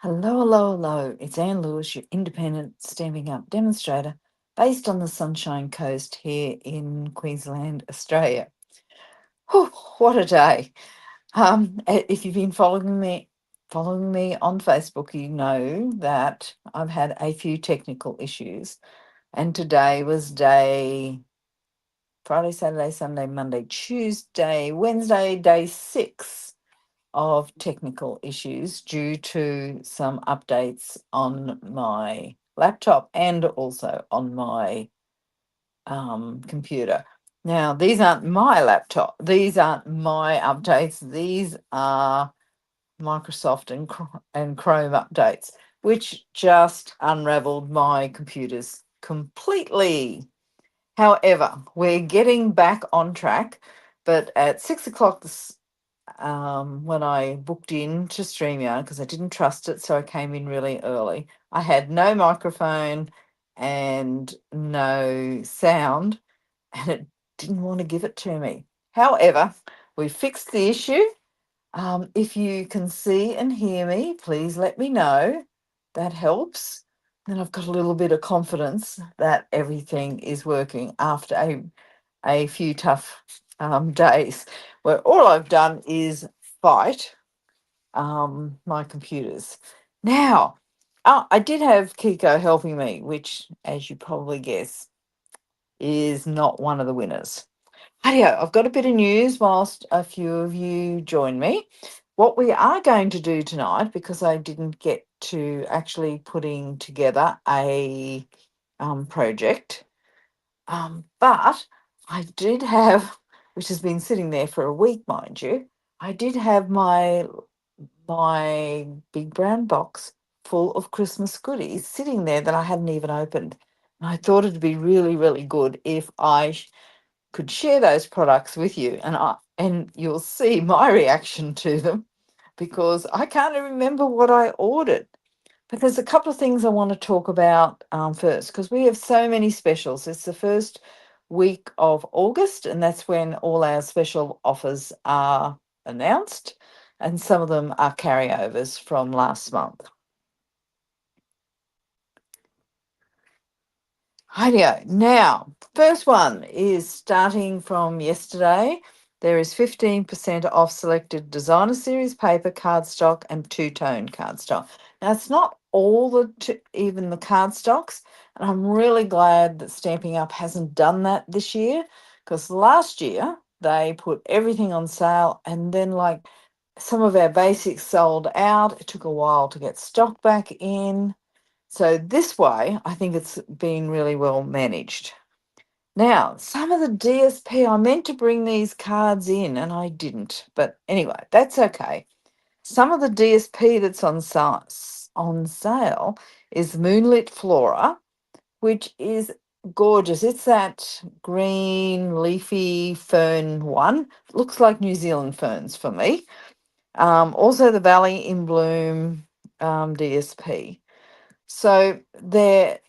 Hello, hello, hello. It's Anne Lewis, your independent Stamping Up demonstrator based on the Sunshine Coast here in Queensland, Australia. Whew, what a day. If you've been following me on Facebook, you know that I've had a few technical issues, and today was day Friday, Saturday, Sunday, Monday, Tuesday, Wednesday, day 6 of technical issues due to some updates on my laptop and also on my computer. Now, these aren't my laptop, these aren't my updates, these are Microsoft and Chrome updates, which just unraveled my computers completely. However, we're getting back on track, but at 6 o'clock when I booked in to StreamYard, because I didn't trust it, so I came in really early. I had no microphone and no sound, and it didn't want to give it to me. However, we fixed the issue. If you can see and hear me, please let me know. That helps. Then I've got a little bit of confidence that everything is working after a few tough days where all I've done is fight my computers. Now, I did have Kiko helping me, which, as you probably guess, is not one of the winners. Hey, I've got a bit of news whilst a few of you join me. What we are going to do tonight, because I didn't get to actually putting together a project, but I did have, which has been sitting there for a week, mind you, I did have my big brown box full of Christmas goodies sitting there that I hadn't even opened. And I thought it'd be really, really good if I could share those products with you, and you'll see my reaction to them because I can't remember what I ordered. But there's a couple of things I want to talk about first, because we have so many specials. It's the first week of August, and that's when all our special offers are announced, and some of them are carryovers from last month. Rightio. Now, first one is starting from yesterday. There is 15% off selected designer series paper, cardstock, and two-tone cardstock. Now, it's not all even the cardstocks, and I'm really glad that Stamping Up hasn't done that this year, because last year they put everything on sale, and then like some of our basics sold out. It took a while to get stock back in. So this way, I think it's been really well managed. Now, some of the DSP, I meant to bring these cards in and I didn't. But anyway, that's okay. Some of the DSP that's on sale is Moonlit Flora, which is gorgeous. It's that green leafy fern one. Looks like New Zealand ferns for me. Also the Valley in Bloom DSP. So the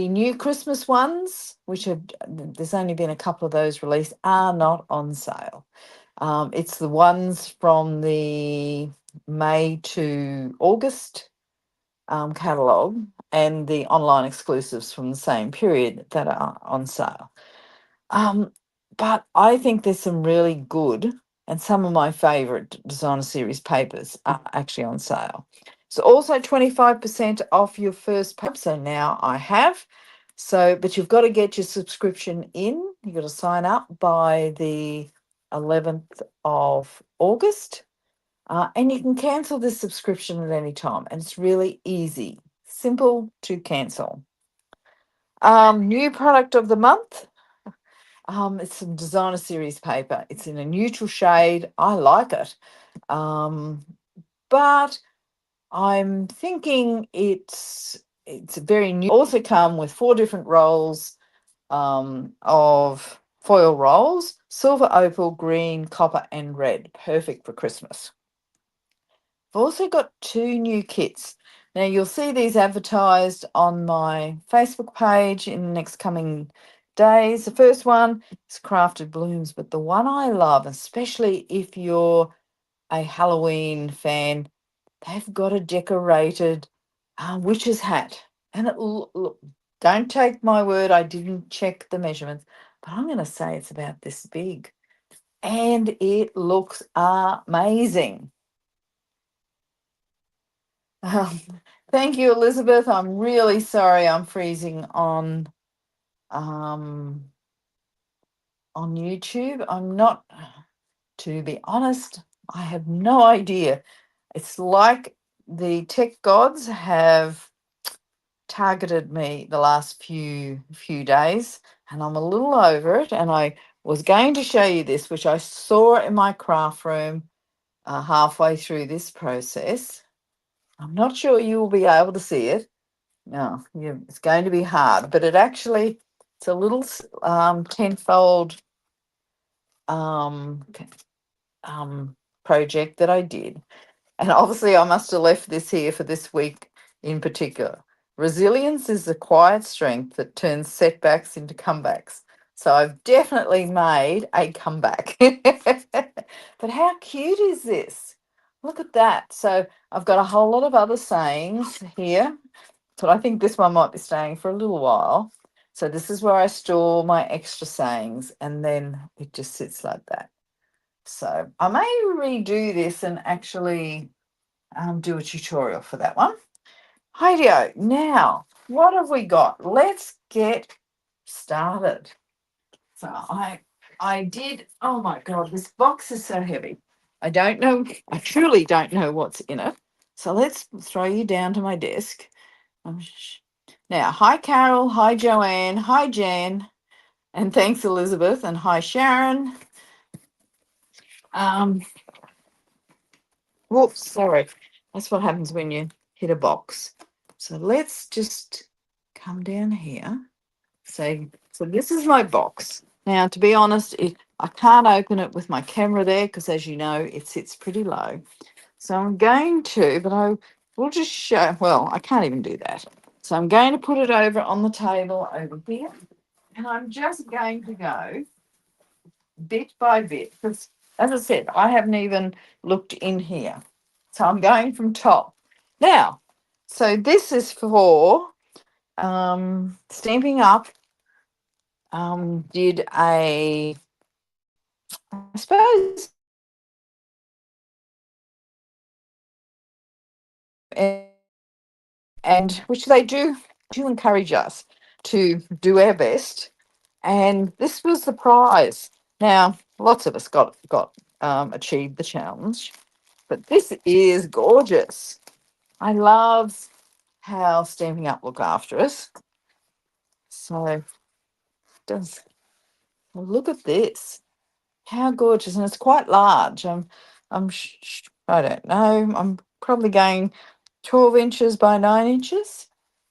new Christmas ones, which have there's only been a couple of those released, are not on sale. It's the ones from the May to August catalogue and the online exclusives from the same period that are on sale. Um, but I think there's some really good, and some of my favourite designer series papers are actually on sale. So also 25% off your first paper. So now I have. So, but you've got to get your subscription in. You've got to sign up by the 11th of August. And you can cancel this subscription at any time. And it's really easy, simple to cancel. New product of the month. It's some designer series paper. It's in a neutral shade. I like it. But I'm thinking it's very new. Also come with 4 different rolls of foil rolls: silver, opal, green, copper, and red. Perfect for Christmas. I've also got 2 new kits. Now you'll see these advertised on my Facebook page in the next coming days. The first one is Crafted Blooms, but the one I love, especially if you're a Halloween fan, they've got a decorated witch's hat. And look, don't take my word, I didn't check the measurements, but I'm going to say it's about this big. And it looks amazing. Um, thank you, Elizabeth. I'm really sorry I'm freezing um, on YouTube. I'm not, to be honest, I have no idea. It's like the tech gods have targeted me the last few days, and I'm a little over it. And I was going to show you this, which I saw in my craft room halfway through this process. I'm not sure you will be able to see it. No, it's going to be hard, but it's a little tenfold um, project that I did. And obviously, I must have left this here for this week in particular. Resilience is the quiet strength that turns setbacks into comebacks. So I've definitely made a comeback. But how cute is this? Look at that. So I've got a whole lot of other sayings here. So I think this one might be staying for a little while. So this is where I store my extra sayings, and then it just sits like that. So I may redo this and actually do a tutorial for that one. Rightio, now what have we got? Let's get started. So I did, oh my God, this box is so heavy. I don't know, I truly don't know what's in it. So let's throw you down to my desk. Now, hi Carol, hi Joanne, hi Jan, and thanks Elizabeth, and hi Sharon. Whoops, sorry. That's what happens when you hit a box. So let's just come down here. So this is my box. Now, to be honest, I can't open it with my camera there because, as you know, it sits pretty low. So I'm going to, but I will just show, well, I can't even do that. So I'm going to put it over on the table over here. And I'm just going to go bit by bit because, as I said, I haven't even looked in here. So I'm going from top. Now, so this is for Stampin' Up. Did I suppose, and which they do encourage us to do our best. And this was the prize. Now, lots of us got achieved the challenge, but this is gorgeous. I love how Stampin' Up look after us. So does look at this. How gorgeous, and it's quite large. I don't know. I'm probably going 12 inches by 9 inches.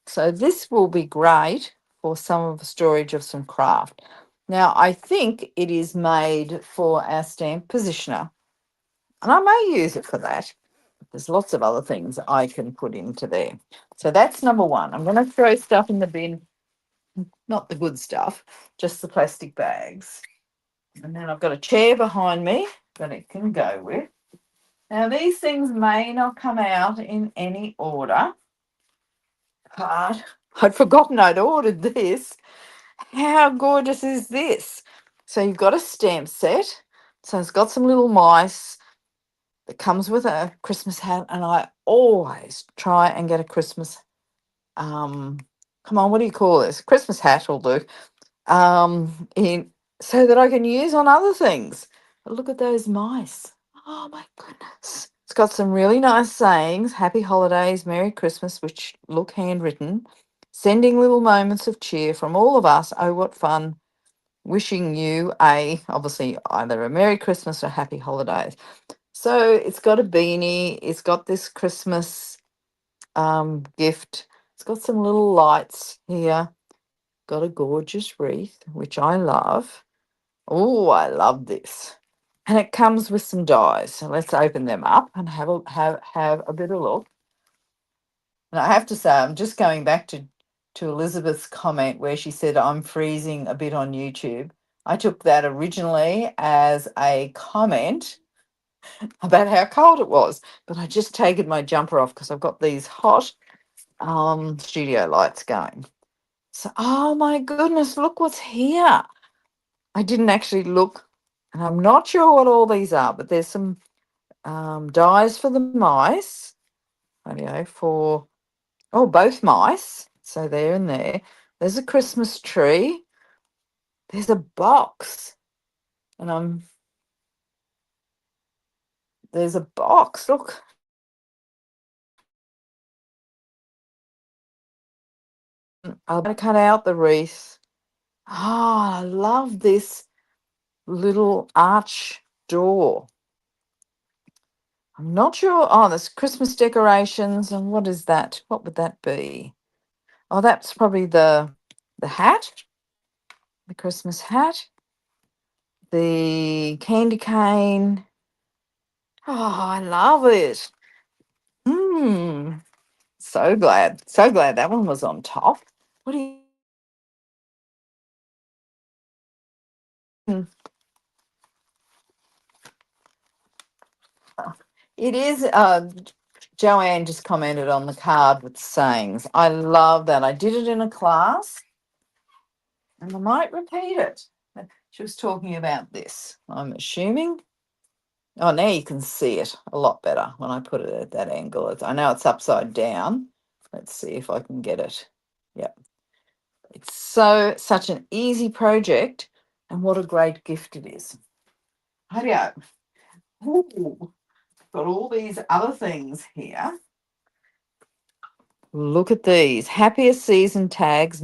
So this will be great for some of the storage of some craft. Now, I think it is made for our stamp positioner, and I may use it for that. There's lots of other things I can put into there. So that's number one. I'm going to throw stuff in the bin, not the good stuff, just the plastic bags. And then I've got a chair behind me that it can go with. Now, these things may not come out in any order, but I'd forgotten I'd ordered this. How gorgeous is this? So you've got a stamp set. So it's got some little mice. It comes with a Christmas hat, and I always try and get a Christmas, come on, what do you call this? Christmas hat will do. In so that I can use on other things. But look at those mice. Oh my goodness. It's got some really nice sayings. Happy holidays, Merry Christmas, which look handwritten. Sending little moments of cheer from all of us. Oh, what fun. Wishing you obviously either a Merry Christmas or Happy Holidays. So it's got a beanie. It's got this Christmas gift. It's got some little lights here. Got a gorgeous wreath, which I love. Oh, I love this. And it comes with some dies. So let's open them up and have a bit of look. And I have to say, I'm just going back to Elizabeth's comment where she said I'm freezing a bit on YouTube. I took that originally as a comment about how cold it was. But I just taken my jumper off because I've got these hot studio lights going. So, oh my goodness, look what's here. I didn't actually look, and I'm not sure what all these are, but there's some dies for the mice. For both mice. So they're in there. There's a Christmas tree. There's a box, and there's a box. Look, I'm going to cut out the wreath. Oh, I love this little arch door. I'm not sure. Oh, there's Christmas decorations, and what is that? What would that be? Oh, that's probably the hat, the Christmas hat, the candy cane. Oh, I love it. Hmm. So glad that one was on top. What do you? Hmm, It is. Joanne just commented on the card with sayings. I love that. I did it in a class, and I might repeat it. She was talking about this. I'm assuming. Oh, now you can see it a lot better when I put it at that angle. I know it's upside down. Let's see if I can get it. Yep. It's such an easy project, and what a great gift it is. Hurry. Ooh, got all these other things here. Look at these. Happiest season tags,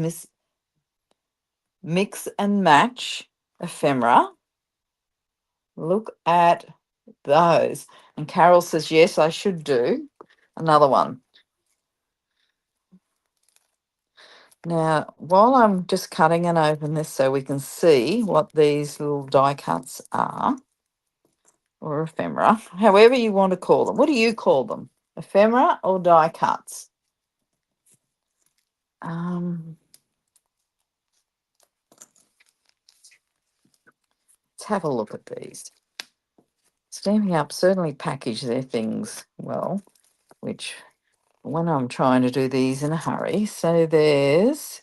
mix and match ephemera. Look at those. And Carol says, yes, I should do another one. Now, while I'm just cutting and open this so we can see what these little die cuts are, or ephemera, however you want to call them. What do you call them? Ephemera or die cuts? Let's have a look at these. Stamping Up certainly package their things well, which when I'm trying to do these in a hurry. So does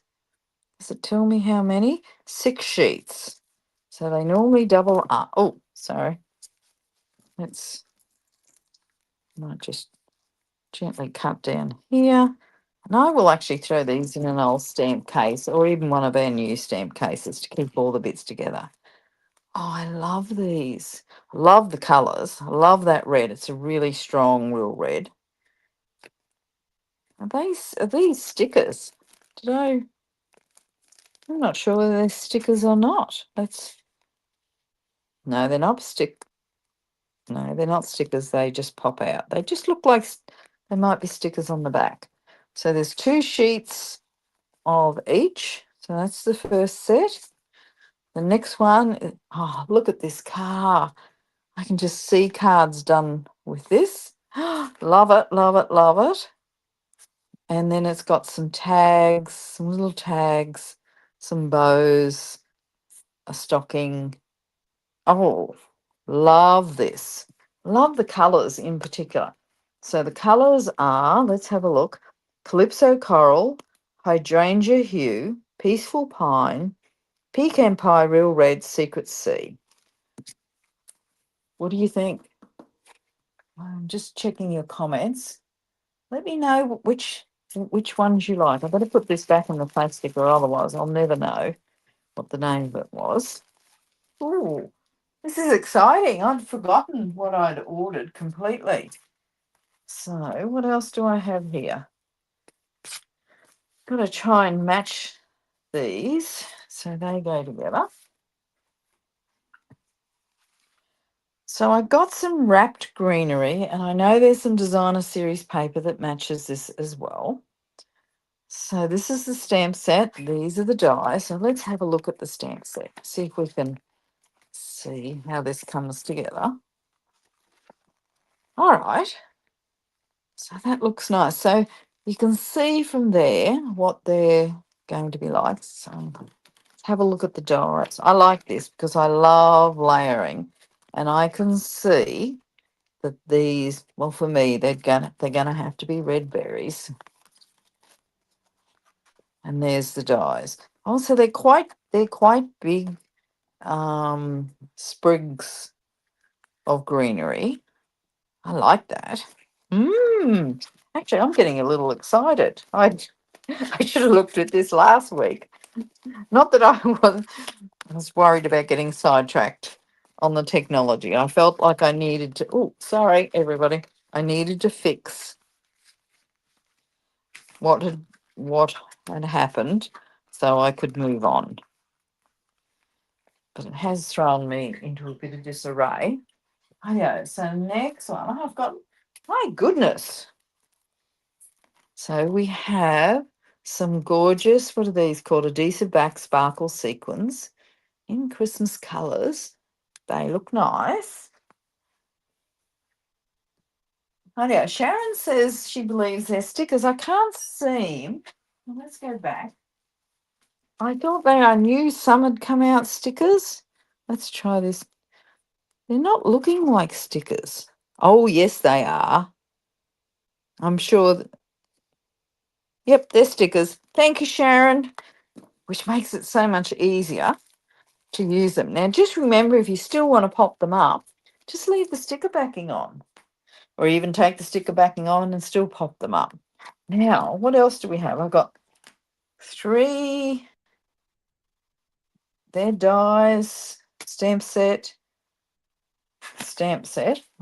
it tell me how many? 6 sheets. So they normally double up. Oh, sorry. Might just gently cut down here. And I will actually throw these in an old stamp case or even one of our new stamp cases to keep all the bits together. Oh, I love these. I love the colours. I love that red. It's a really strong, real red. Are these stickers? I'm not sure whether they're stickers or not. No, they're not No, they're not stickers. They just pop out. They just look like they might be stickers on the back. So there's 2 sheets of each. So that's the first set. The next one, oh, look at this car. I can just see cards done with this. Love it, love it, love it. And then it's got some tags, some little tags, some bows, a stocking. Oh, love this. Love the colours in particular. So the colours are, let's have a look, Calypso Coral, Hydrangea Hue, Peaceful Pine, Pecan Pie Real Red, Secret Sea. What do you think? I'm just checking your comments. Let me know which ones you like. I've got to put this back in the plastic or otherwise I'll never know what the name of it was. Ooh, this is exciting. I'd forgotten what I'd ordered completely. So what else do I have here? Got to try and match these so they go together. So I got some wrapped greenery, and I know there's some designer series paper that matches this as well. So this is the stamp set. These are the dies. So let's have a look at the stamp set. See if we can see how this comes together. All right. So that looks nice. So you can see from there what they're going to be like. So let's have a look at the dies. I like this because I love layering, and I can see that these, well, for me, they're gonna have to be red berries. And there's the dies. Also, they're quite big sprigs of greenery. I like that. Mmm. Actually, I'm getting a little excited. I should have looked at this last week. Not that I was worried about getting sidetracked on the technology. I felt like I needed to. Oh, sorry, everybody. I needed to fix what had what had happened so I could move on. But it has thrown me into a bit of disarray. Oh yeah, so next one I've got, my goodness. So we have some gorgeous, what are these called? Adhesive back sparkle sequins in Christmas colours. They look nice. Oh yeah, Sharon says she believes they're stickers. I can't see. Well, let's go back. I thought I knew some had come out stickers. Let's try this. They're not looking like stickers. Oh, yes, they are. I'm sure. Yep, they're stickers. Thank you, Sharon, which makes it so much easier to use them. Now, just remember, if you still want to pop them up, just leave the sticker backing on, or even take the sticker backing on and still pop them up. Now, what else do we have? I've got 3, their dies, stamp set.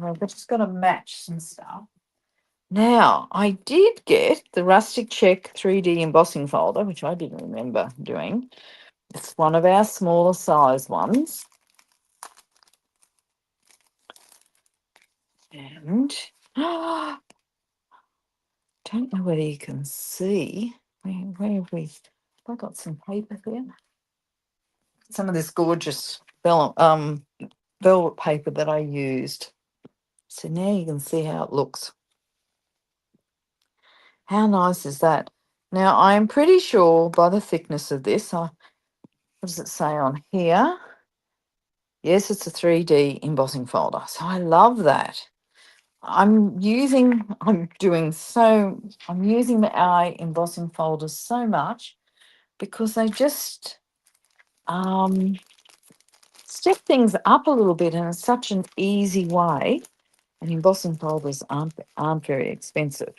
I've just got to match some stuff. Now, I did get the Rustic Check 3D embossing folder, which I didn't remember doing. It's one of our smaller size ones. And don't know whether you can see. Where have we? Have I got some paper here? Some of this gorgeous velvet paper that I used. So now you can see how it looks. How nice is that? Now, I'm pretty sure by the thickness of this, what does it say on here? Yes, it's a 3D embossing folder. So I love that. I'm using the eye embossing folders so much because they just step things up a little bit, and it's such an easy way. And embossing folders aren't very expensive.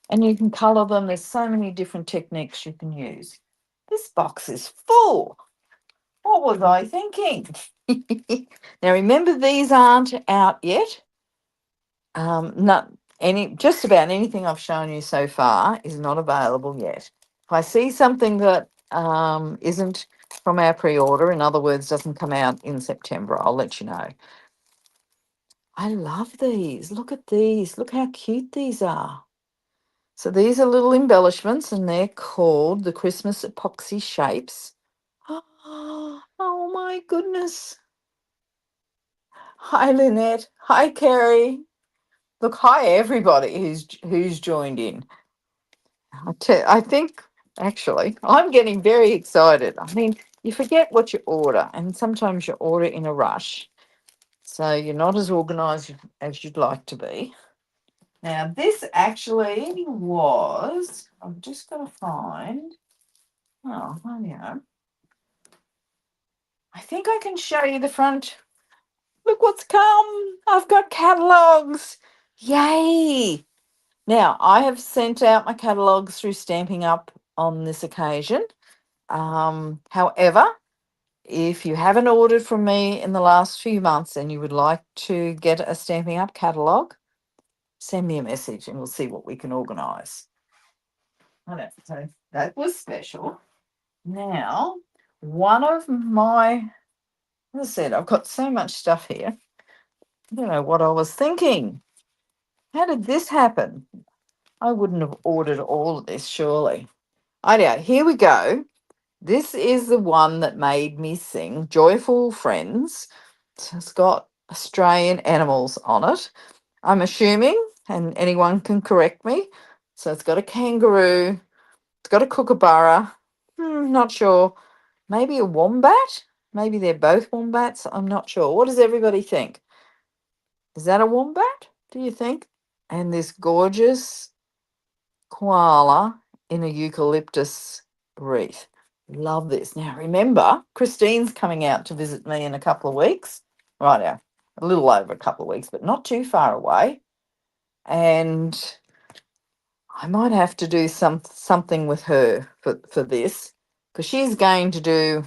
And you can colour them. There's so many different techniques you can use. This box is full. What was I thinking? Now remember, these aren't out yet. Not just about anything I've shown you so far is not available yet. If I see something that isn't from our pre-order, in other words, doesn't come out in September, I'll let you know. I love these. Look at these. Look how cute these are. So these are little embellishments, and they're called the Christmas epoxy shapes. Oh my goodness. Hi, Lynette. Hi, Kerry. Look, hi, everybody who's joined in. I think, actually, I'm getting very excited. I mean, you forget what you order, and sometimes you order in a rush. So you're not as organised as you'd like to be. Now, this actually was, I'm just going to find, oh, yeah. I think I can show you the front. Look what's come. I've got catalogues. Yay. Now, I have sent out my catalogues through Stamping Up on this occasion. However, if you haven't ordered from me in the last few months and you would like to get a Stamping Up catalogue, send me a message and we'll see what we can organise. So that was special. Now, one of my, as I said, I've got so much stuff here. I don't know what I was thinking. How did this happen? I wouldn't have ordered all of this, surely. Anyway, here we go. This is the one that made me sing, Joyful Friends. It's got Australian animals on it. I'm assuming, and anyone can correct me. So it's got a kangaroo, it's got a kookaburra, not sure, maybe a wombat. Maybe they're both wombats. I'm not sure. What does everybody think? Is that a wombat? Do you think? And this gorgeous koala in a eucalyptus wreath. Love this. Now, remember, Christine's coming out to visit me in a couple of weeks. Right now, a little over a couple of weeks, but not too far away. And I might have to do something with her for this because she's going to do,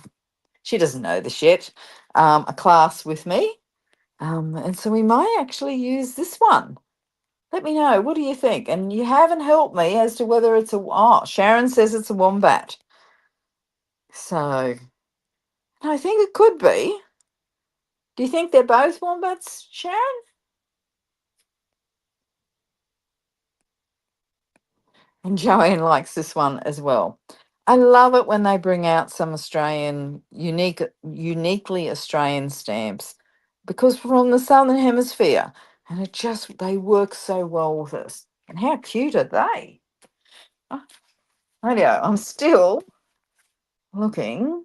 she doesn't know this yet, a class with me. And so we might actually use this one. Let me know. What do you think? And you haven't helped me as to whether it's a. Oh, Sharon says it's a wombat. So I think it could be. Do you think they're both wombats, Sharon? And Joanne likes this one as well. I love it when they bring out some uniquely Australian stamps because we're from the Southern Hemisphere and they work so well with us. And how cute are they? Oh, radio, I'm still looking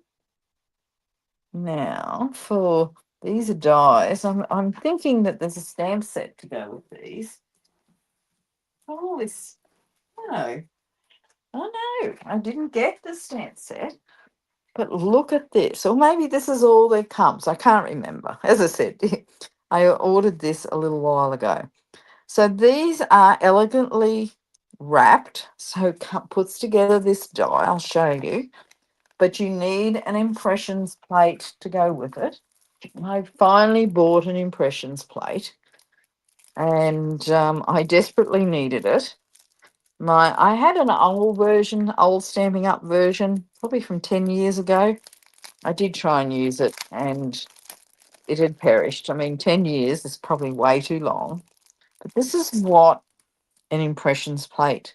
now for these are dies. I'm thinking that there's a stamp set to go with these. Oh, this no. Oh no, I didn't get the stamp set. But look at this. Or maybe this is all that comes. I can't remember. As I said, I ordered this a little while ago. So these are elegantly wrapped. So it puts together this die. I'll show you. But you need an impressions plate to go with it. I finally bought an impressions plate and I desperately needed it. I had an old Stamping Up version, probably from 10 years ago. I did try and use it and it had perished. I mean, 10 years is probably way too long. But this is what an impressions plate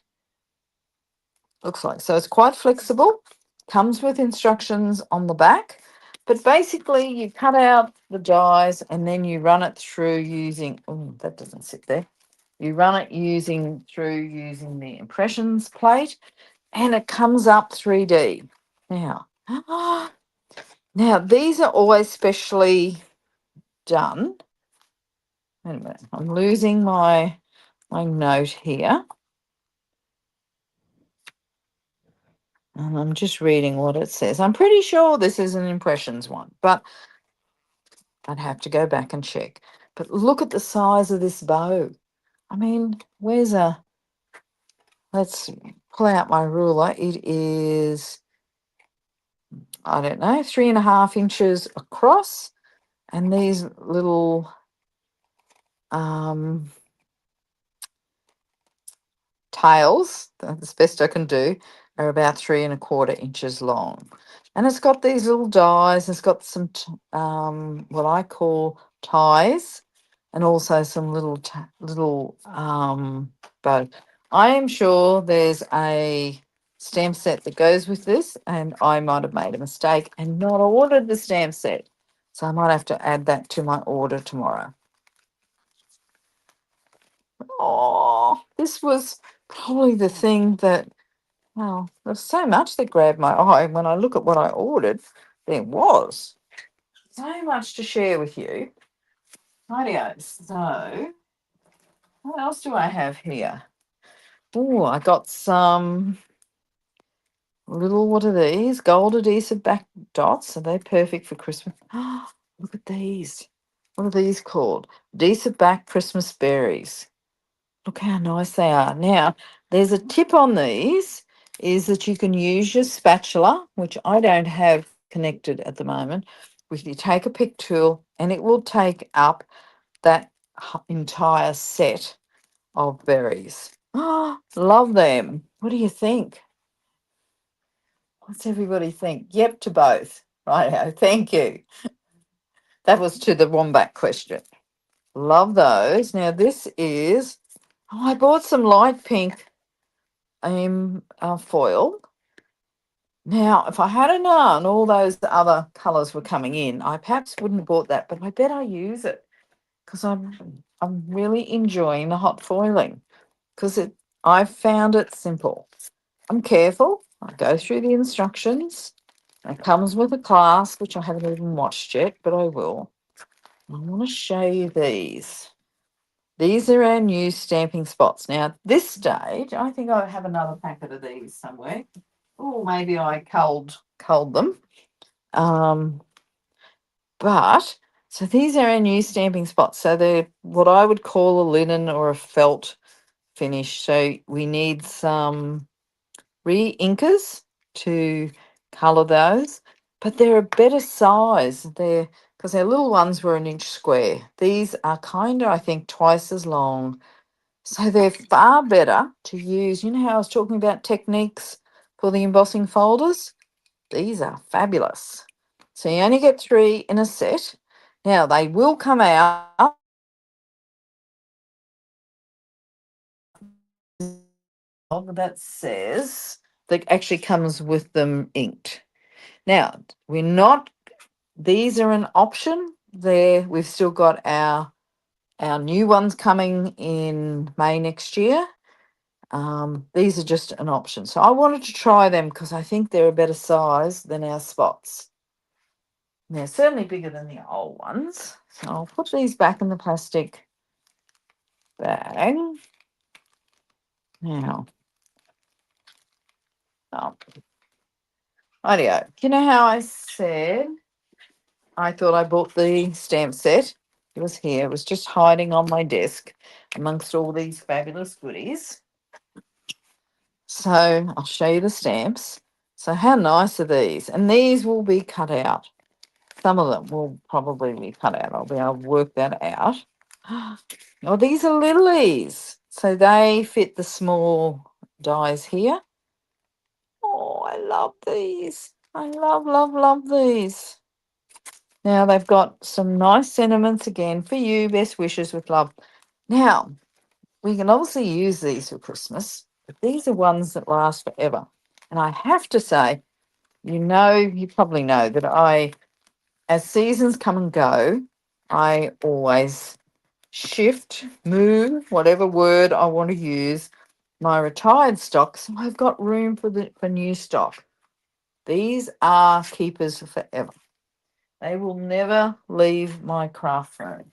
looks like. So it's quite flexible, comes with instructions on the back. But basically, you cut out the dies and then you run it through using, oh, that doesn't sit there. You run it using the impressions plate and it comes up 3D. Now, now these are always specially done. Wait a minute, I'm losing my note here. And I'm just reading what it says. I'm pretty sure this is an impressions one, but I'd have to go back and check. But look at the size of this bow. I mean, let's pull out my ruler. It is, I don't know, 3.5 inches across. And these little tails, that's the best I can do, are about 3.25 inches long. And it's got these little dies. It's got some what I call ties, and also some little bow. I am sure there's a stamp set that goes with this, and I might have made a mistake and not ordered the stamp set. So I might have to add that to my order tomorrow. Oh, this was probably the thing that, well, there's so much that grabbed my eye when I look at what I ordered. There was so much to share with you. Rightio. So, what else do I have here? Oh, I got some little, what are these? Gold adhesive back dots. Are they perfect for Christmas? Oh, look at these. What are these called? Adhesive back Christmas berries. Look how nice they are. Now, there's a tip on these is that you can use your spatula, which I don't have connected at the moment. You take a pick tool and it will take up that entire set of berries. Oh, love them. What do you think? What's everybody think? Yep to both. Righto, thank you. That was to the wombat question. Love those. Now this is, I bought some light pink foil. Now, if I had known all those other colours were coming in, I perhaps wouldn't have bought that, but I bet I use it because I'm really enjoying the hot foiling because I've found it simple. I'm careful. I go through the instructions. It comes with a class, which I haven't even watched yet, but I will. I want to show you these. These are our new stamping spots. Now, at this stage, I think I have another packet of these somewhere. Oh, maybe I culled them. Um, but so these are our new stamping spots. So they're what I would call a linen or a felt finish. So we need some re-inkers to colour those, but they're a better size. They're because our little ones were an inch square. These are kind of, I think, twice as long. So they're far better to use. You know how I was talking about techniques for the embossing folders? These are fabulous. So you only get 3 in a set. Now they will come out that says that actually comes with them inked. Now, we're not, these are an option there. We've still got our new ones coming in May next year. These are just an option. So I wanted to try them because I think they're a better size than our spots. They're certainly bigger than the old ones. So I'll put these back in the plastic bag. Now, oh, rightio. You know how I said I thought I bought the stamp set? It was here. It was just hiding on my desk amongst all these fabulous goodies. So I'll show you the stamps. So how nice are these? And these will be cut out. Some of them will probably be cut out. I'll be able to work that out. Oh, these are lilies. So they fit the small dies here. Oh, I love these. I love these. Now they've got some nice sentiments again for you. Best wishes with love. Now, we can obviously use these for Christmas, but these are ones that last forever. And I have to say, you probably know that as seasons come and go, I always shift, move, whatever word I want to use, my retired stock, so I've got room for new stock. These are keepers forever. They will never leave my craft room.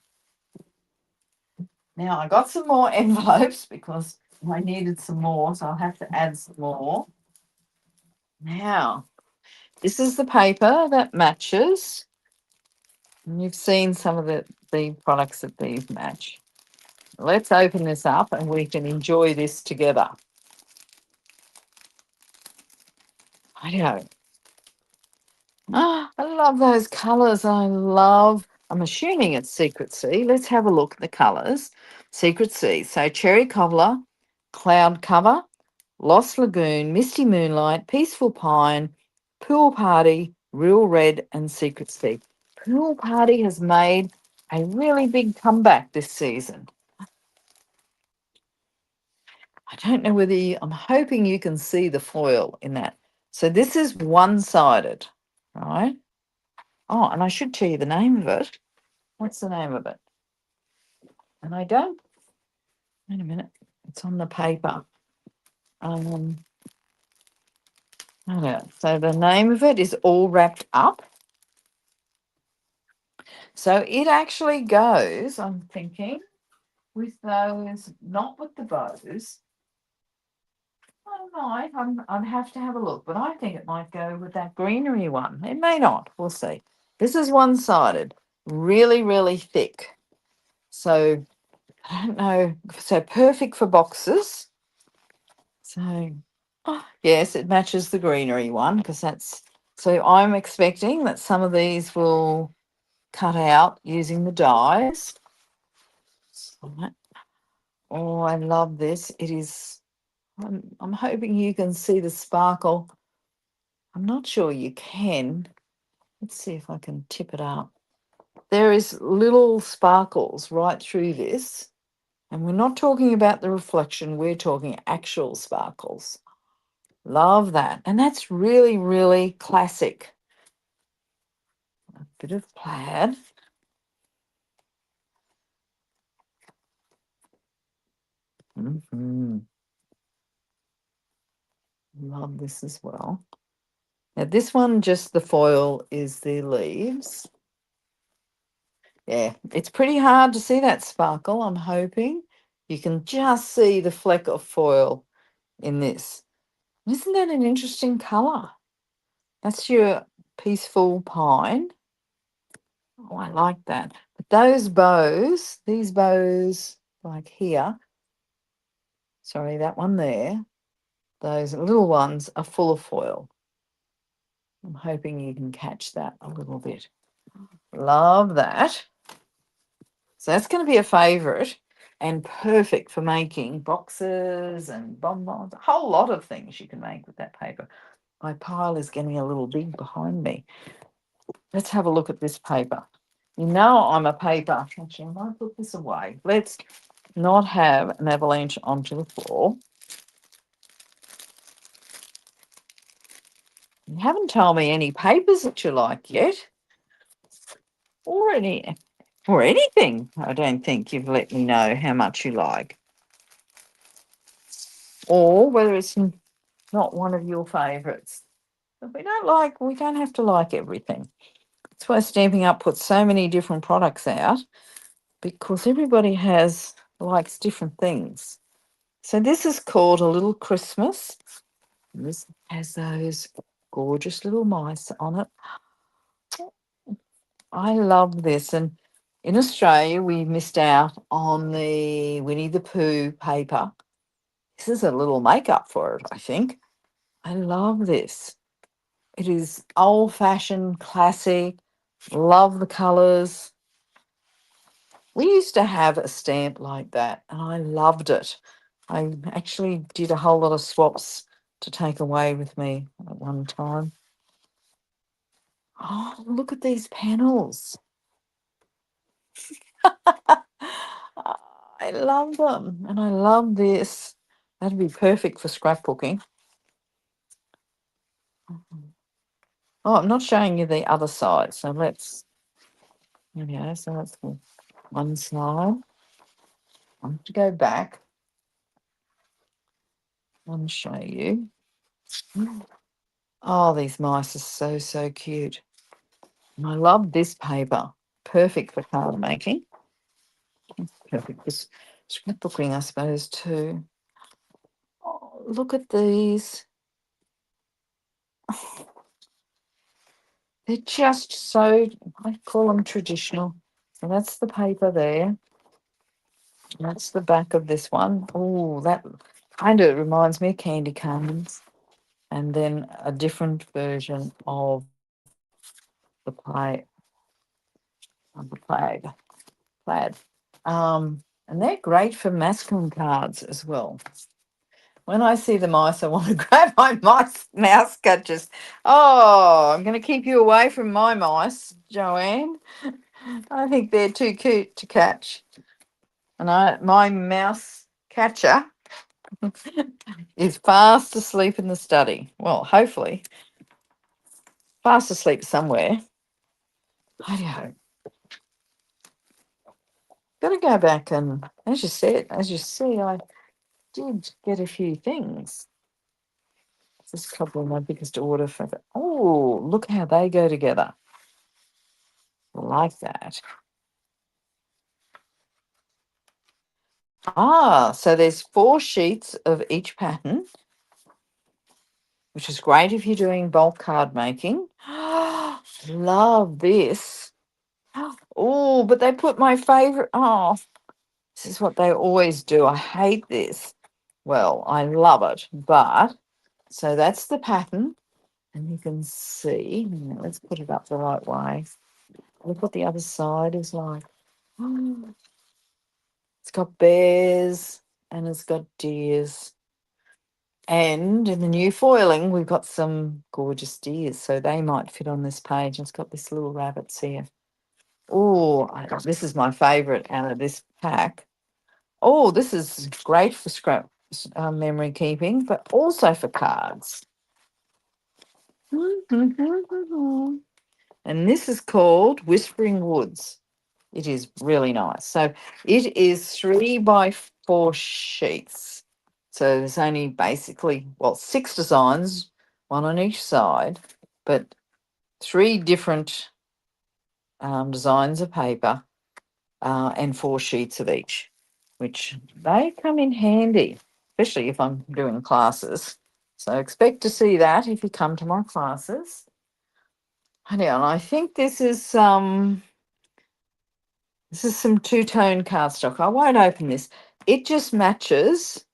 Now I got some more envelopes because I needed some more, so I'll have to add some more. Now, this is the paper that matches. And you've seen some of the products that these match. Let's open this up and we can enjoy this together. I know. I love those colours. I'm assuming it's Secret Sea. Let's have a look at the colours. Secret Sea. So cherry cobbler, cloud cover, Lost Lagoon, misty moonlight, peaceful pine, pool party, real red, and Secret Sea. Pool party has made a really big comeback this season. I don't know whether I'm hoping you can see the foil in that. So this is one-sided, right? Oh, and I should tell you the name of it. What's the name of it? And I don't. Wait a minute. It's on the paper. Okay. So the name of it is All Wrapped Up. So it actually goes, I'm thinking, with those, not with the bows. I might. I'd have to have a look, but I think it might go with that greenery one. It may not. We'll see. This is one-sided, really, really thick. So I don't know. So perfect for boxes. So yes, it matches the greenery one because that's. So I'm expecting that some of these will cut out using the dies. Oh, I love this. It is. I'm hoping you can see the sparkle. I'm not sure you can. Let's see if I can tip it up. There is little sparkles right through this. And we're not talking about the reflection, we're talking actual sparkles. Love that. And that's really, really classic. A bit of plaid. Love this as well. Now this one, just the foil is the leaves. Yeah, it's pretty hard to see that sparkle. I'm hoping you can just see the fleck of foil in this. Isn't that an interesting colour? That's your peaceful pine. Oh, I like that. But those bows, these bows like here, sorry, that one there, those little ones are full of foil. I'm hoping you can catch that a little bit. Love that. So that's going to be a favourite and perfect for making boxes and bonbons, a whole lot of things you can make with that paper. My pile is getting a little big behind me. Let's have a look at this paper. You know I'm a paper. Actually, I might put this away. Let's not have an avalanche onto the floor. You haven't told me any papers that you like yet. Or anything. I don't think you've let me know how much you like. Or whether it's not one of your favourites. If we don't have to like everything. That's why Stamping Up puts so many different products out, because everybody likes different things. So this is called A Little Christmas. And this has those gorgeous little mice on it. I love this. And in Australia, we missed out on the Winnie the Pooh paper. This is a little makeup for it, I think. I love this. It is old-fashioned, classic. Love the colours. We used to have a stamp like that, and I loved it. I actually did a whole lot of swaps to take away with me at one time. Oh, look at these panels. I love them, and I love this. That'd be perfect for scrapbooking. Oh, I'm not showing you the other side, so there we go. So that's one side. I have to go back and show you. Oh, these mice are so, so cute. And I love this paper. Perfect for card making. Perfect for scrapbooking, I suppose, too. Oh, look at these. They're just so, I call them traditional. So that's the paper there. That's the back of this one. Oh, that kind of reminds me of candy canes. And then a different version of the plaid. And they're great for masculine cards as well. When I see the mice, I want to grab my mouse catchers. Oh, I'm going to keep you away from my mice, Joanne. I think they're too cute to catch. And my mouse catcher is fast asleep in the study. Well, hopefully, fast asleep somewhere. I hope. Got to go back and, as you see, I did get a few things. This is probably my biggest order for the. Oh, look how they go together. Like that. Ah, so there's 4 sheets of each pattern, which is great if you're doing bulk card making. Love this. Oh, but they put my favorite. Oh, this is what they always do. I hate this. Well, I love it, but so that's the pattern, and you can see. Let's put it up the right way. Look what the other side is like. It's got bears and it's got deers. And in the new foiling, we've got some gorgeous deers, so they might fit on this page. It's got this little rabbits here. Oh, this is my favourite out of this pack. Oh, this is great for scrap memory keeping, but also for cards. And this is called Whispering Woods. It is really nice. So it is 3x4 sheets. So there's only basically, 6 designs, one on each side, but 3 different designs of paper. and 4 sheets of each, which they come in handy, especially if I'm doing classes. So expect to see that if you come to my classes. And I think this is some two-tone cardstock. I won't open this. It just matches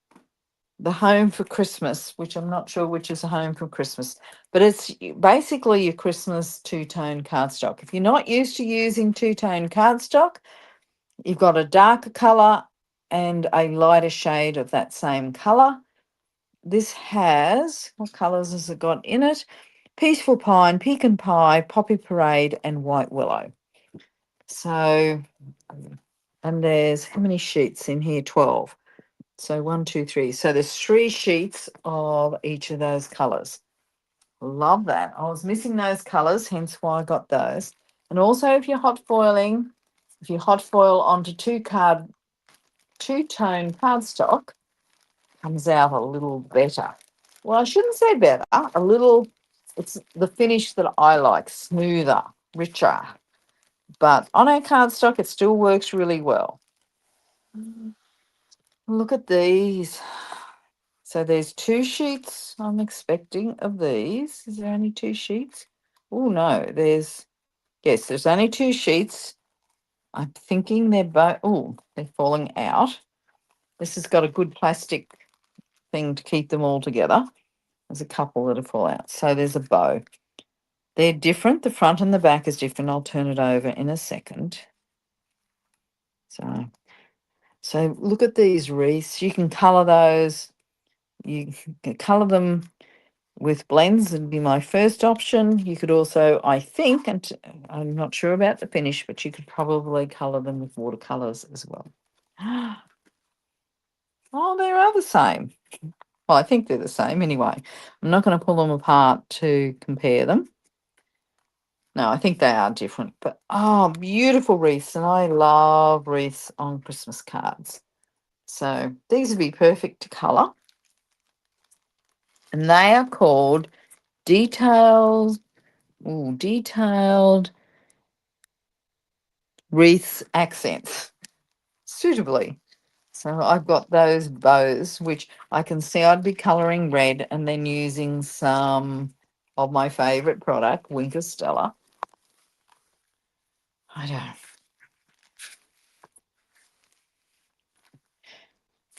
the Home for Christmas, which I'm not sure which is a Home for Christmas, but it's basically your Christmas two-tone cardstock. If you're not used to using two-tone cardstock, you've got a darker colour and a lighter shade of that same colour. This has, what colours has it got in it? Peaceful Pine, Pecan Pie, Poppy Parade, and White Willow. So, and there's how many sheets in here? 12. So 1, 2, 3. So there's 3 sheets of each of those colours. Love that. I was missing those colours, hence why I got those. And also if you're hot foiling, if you hot foil onto two-tone cardstock, comes out a little better. Well, I shouldn't say better, a little, it's the finish that I like, smoother, richer. But on our cardstock, it still works really well. Look at these. So there's 2 sheets I'm expecting of these. Is there only 2 sheets? Oh, no, yes, there's only 2 sheets. I'm thinking they're they're falling out. This has got a good plastic thing to keep them all together. There's a couple that have fallen out. So there's a bow. They're different. The front and the back is different. I'll turn it over in a second. So look at these wreaths. You can colour those. You can colour them with blends would be my first option. You could also, I think, and I'm not sure about the finish, but you could probably colour them with watercolours as well. Oh, they are the same. Well, I think they're the same anyway. I'm not going to pull them apart to compare them. No, I think they are different, but oh, beautiful wreaths. And I love wreaths on Christmas cards. So these would be perfect to colour. And they are called detailed wreaths accents suitably. So I've got those bows, which I can see I'd be colouring red and then using some of my favourite product, Winker Stella. I know.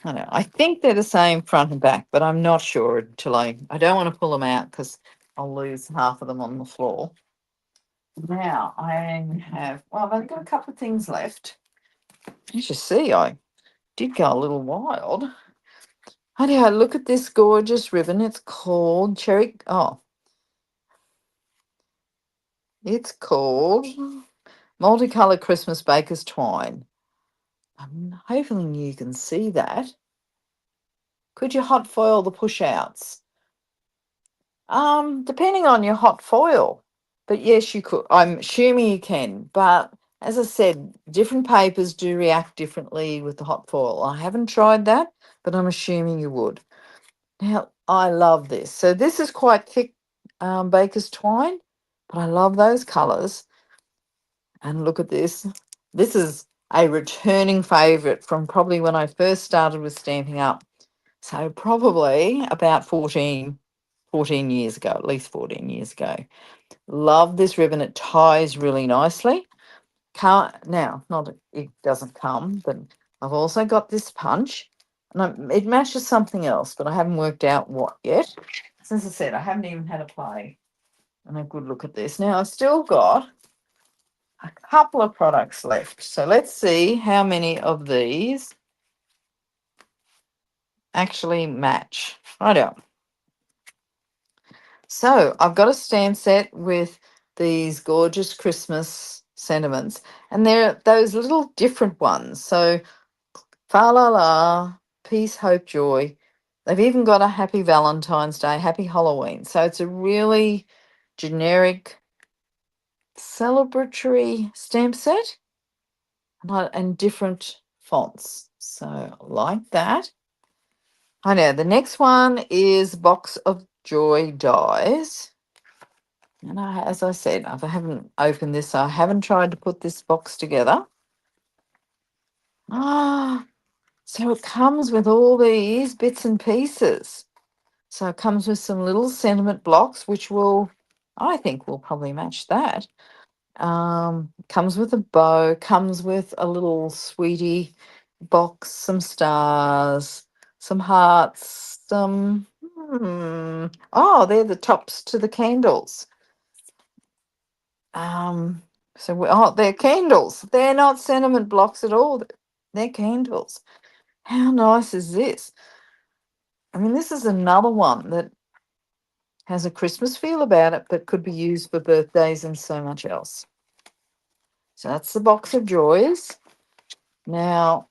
I think they're the same front and back, but I'm not sure until I don't want to pull them out because I'll lose half of them on the floor. Now I have, well, I've only got a couple of things left. As you see, I did go a little wild. Anyhow, look at this gorgeous ribbon. It's called it's called Multicolour Christmas Baker's Twine. I'm hoping you can see that. Could you hot foil the push outs? Depending on your hot foil. But yes, you could. I'm assuming you can. But as I said, different papers do react differently with the hot foil. I haven't tried that, but I'm assuming you would. Now, I love this. So this is quite thick baker's twine, but I love those colours. And look at this. This is a returning favourite from probably when I first started with Stampin' Up. So probably about 14 years ago, at least 14 years ago. Love this ribbon. It ties really nicely. It doesn't come, but I've also got this punch. And it matches something else, but I haven't worked out what yet. As I said, I haven't even had a play and a good look at this. Now, I've still got a couple of products left. So let's see how many of these actually match. Righto. So I've got a stamp set with these gorgeous Christmas sentiments, and they're those little different ones. So fa la la, peace, hope, joy. They've even got a happy Valentine's Day, happy Halloween. So it's a really generic celebratory stamp set and different fonts. So like that. I know the next one is Box of Joy Dies. And as I said, I haven't opened this. I haven't tried to put this box together. Ah, so it comes with all these bits and pieces. So it comes with some little sentiment blocks, which will, I think, will probably match that. Comes with a bow, comes with a little sweetie box, some stars, some hearts, some. Oh, they're the tops to the candles. Um, oh, they're candles. They're not sentiment blocks at all. They're candles. How nice is this? I mean, this is another one that has a Christmas feel about it, but could be used for birthdays and so much else. So that's the box of joys. Now,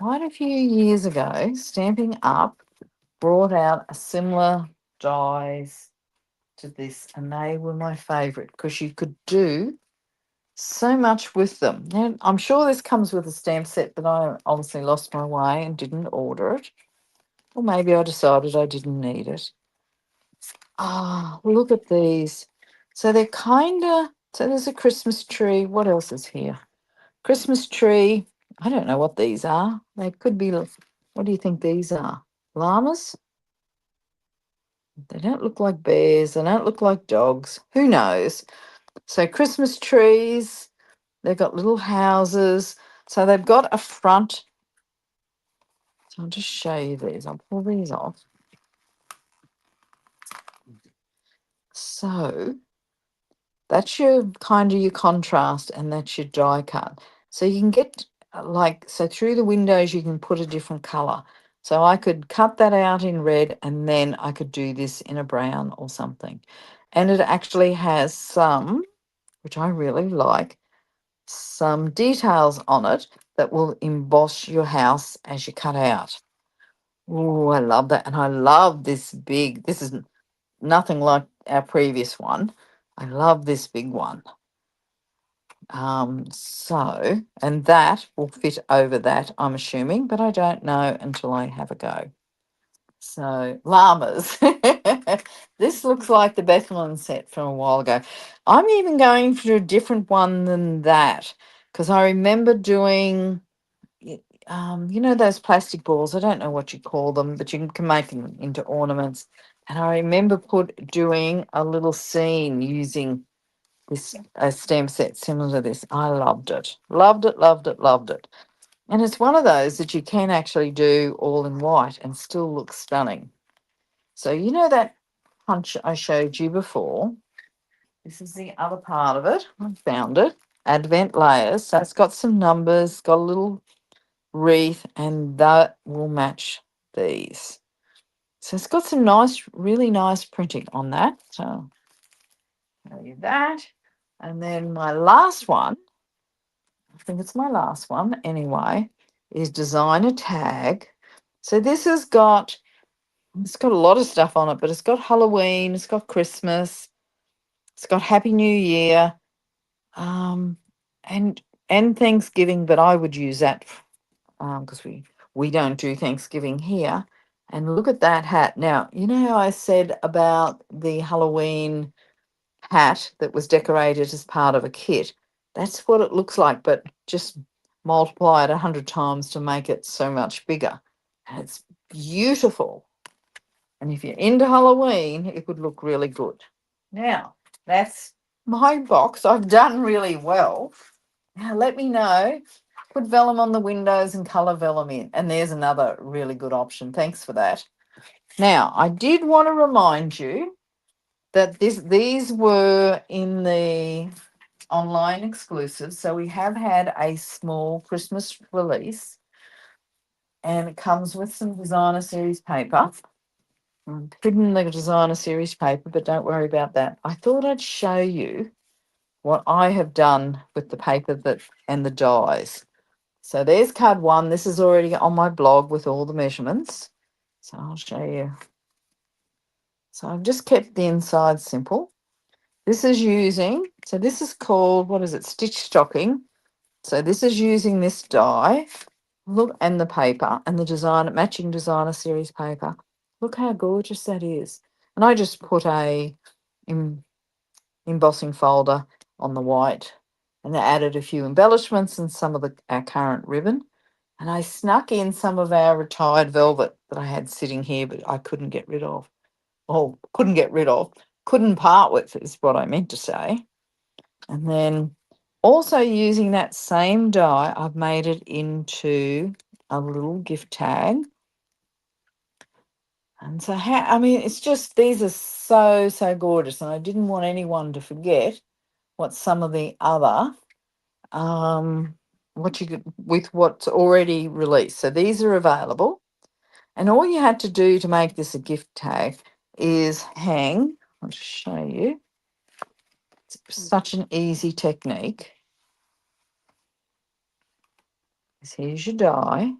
quite a few years ago, Stamping Up brought out a similar dies to this, and they were my favourite because you could do so much with them. Now, I'm sure this comes with a stamp set, but I obviously lost my way and didn't order it. Or maybe I decided I didn't need it. Ah, look at these. So they're kind of, so there's a Christmas tree. What else is here? Christmas tree. I don't know what these are. They could be, what do you think these are? Llamas? They don't look like bears. They don't look like dogs. Who knows? So Christmas trees. They've got little houses. So they've got a front. So I'll just show you these. I'll pull these off. So that's your kind of your contrast, and that's your die cut. So you can get so through the windows you can put a different color. So I could cut that out in red, and then I could do this in a brown or something. And it actually has some, which I really like, some details on it that will emboss your house as you cut out. Oh, I love that. And I love this big, this is nothing like our previous one. I love this big one. And that will fit over that, I'm assuming, but I don't know until I have a go. So, llamas. This looks like the Bethlehem set from a while ago. I'm even going for a different one than that because I remember doing, you know, those plastic balls. I don't know what you call them, but you can make them into ornaments. And I remember doing a little scene using this a stamp set similar to this. I loved it. Loved it, loved it, loved it. And it's one of those that you can actually do all in white and still look stunning. So you know that punch I showed you before. This is the other part of it. I found it. Advent layers. So it's got some numbers, got a little wreath, and that will match these. So it's got some nice, really nice printing on that. So I'll show you that. And then my last one, I think it's my last one anyway, is design a tag. So this has got, it's got a lot of stuff on it, but it's got Halloween, it's got Christmas, it's got Happy New Year, um, and Thanksgiving, but I would use that because we don't do Thanksgiving here. And look at that hat. Now, you know how I said about the Halloween hat that was decorated as part of a kit? That's what it looks like, but just multiply it 100 times to make it so much bigger. And it's beautiful. And if you're into Halloween, it would look really good. Now, that's my box. I've done really well. Now, let me know. Put vellum on the windows and colour vellum in. And there's another really good option. Thanks for that. Now, I did want to remind you that these were in the online exclusive. So we have had a small Christmas release, and it comes with some designer series paper. Hidden the designer series paper, but don't worry about that. I thought I'd show you what I have done with the paper that and the dies. So there's card one. This is already on my blog with all the measurements. So I'll show you. So I've just kept the inside simple. This is using, so this is called, what is it, stitch stocking. So this is using this die. Look, and the paper and the designer, matching designer series paper. Look how gorgeous that is. And I just put a embossing folder on the white and I added a few embellishments and some of our current ribbon. And I snuck in some of our retired velvet that I had sitting here, but I couldn't get rid of. Oh, couldn't get rid of. Couldn't part with is what I meant to say. And then also using that same die, I've made it into a little gift tag. And so, I mean, it's just, these are so, so gorgeous. And I didn't want anyone to forget what some of the other, what you could, with what's already released. So these are available. And all you had to do to make this a gift tag is hang, I'll just show you. It's such an easy technique. Here's your die.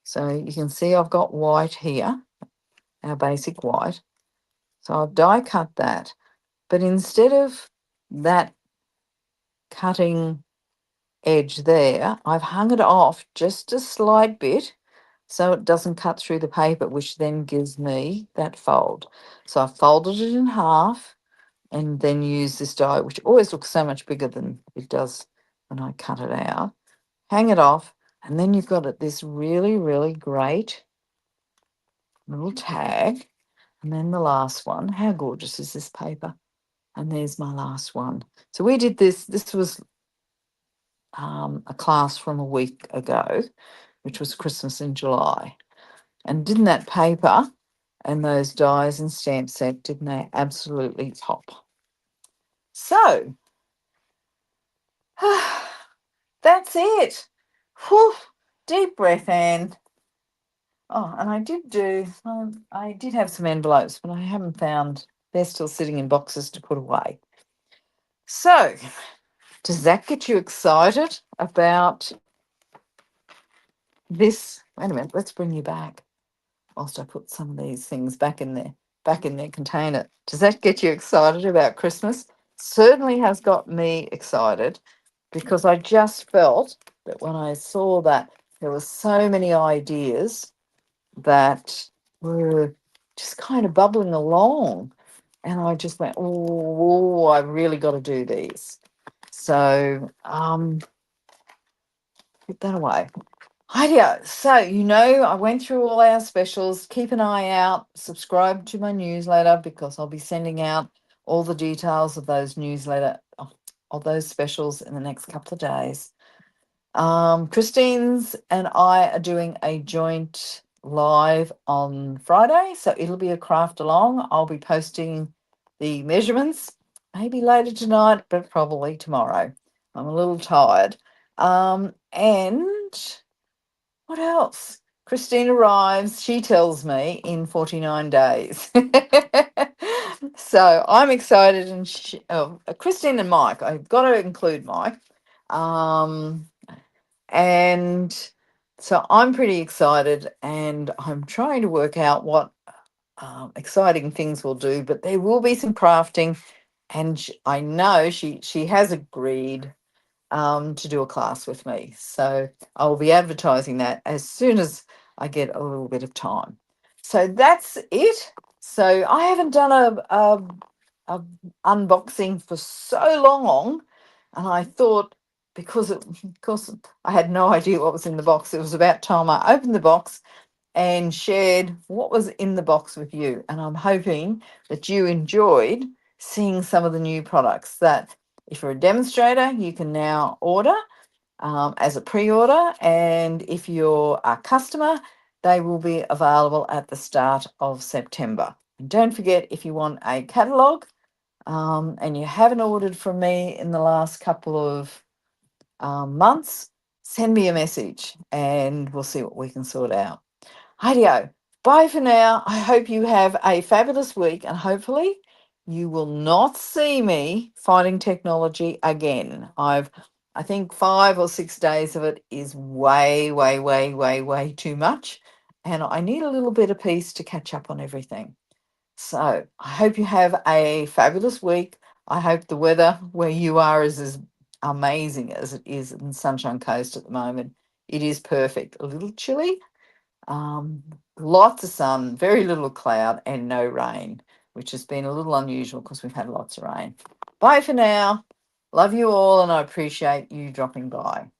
So you can see I've got white here, our basic white. So I've die cut that. But instead of that cutting edge there, I've hung it off just a slight bit so it doesn't cut through the paper, which then gives me that fold. So I've folded it in half and then use this die, which always looks so much bigger than it does when I cut it out. Hang it off, and then you've got this really, really great little tag. And then the last one. How gorgeous is this paper? And there's my last one. So we did this. This was a class from a week ago, which was Christmas in July. And didn't that paper and those dies and stamp set, didn't they absolutely top? So that's it. Whew, deep breath, Anne. Oh, and I did do, I did have some envelopes, but I haven't found, they're still sitting in boxes to put away. So, does that get you excited about this? Wait a minute, let's bring you back whilst I put some of these things back in their container. Does that get you excited about Christmas? Certainly has got me excited because I just felt that when I saw that there were so many ideas that were just kind of bubbling along. And I just went, oh, I've really got to do these. So, put that away. Rightio. So, I went through all our specials. Keep an eye out. Subscribe to my newsletter because I'll be sending out all the details of those of those specials in the next couple of days. Christine's and I are doing a joint live on Friday, so it'll be a craft along. I'll be posting the measurements maybe later tonight, but probably tomorrow. I'm a little tired. And what else? Christine arrives, she tells me, in 49 days. So I'm excited. And Christine and Mike, I've got to include Mike. And so I'm pretty excited, and I'm trying to work out what exciting things we'll do, but there will be some crafting. And I know she has agreed to do a class with me. So I'll be advertising that as soon as I get a little bit of time. So that's it. So I haven't done a unboxing for so long, and I thought because I had no idea what was in the box, it was about time I opened the box and shared what was in the box with you. And I'm hoping that you enjoyed seeing some of the new products that, if you're a demonstrator, you can now order as a pre-order. And if you're a customer, they will be available at the start of September. And don't forget, if you want a catalogue and you haven't ordered from me in the last couple of months, send me a message and we'll see what we can sort out. Rightio. Bye for now. I hope you have a fabulous week, and hopefully you will not see me fighting technology again. I think 5 or 6 days of it is way, way, way, way, way too much. And I need a little bit of peace to catch up on everything. So I hope you have a fabulous week. I hope the weather where you are is as amazing as it is in the Sunshine Coast at the moment. It is perfect. A little chilly, lots of sun, very little cloud, and no rain, which has been a little unusual because we've had lots of rain. Bye for now. Love you all, and I appreciate you dropping by.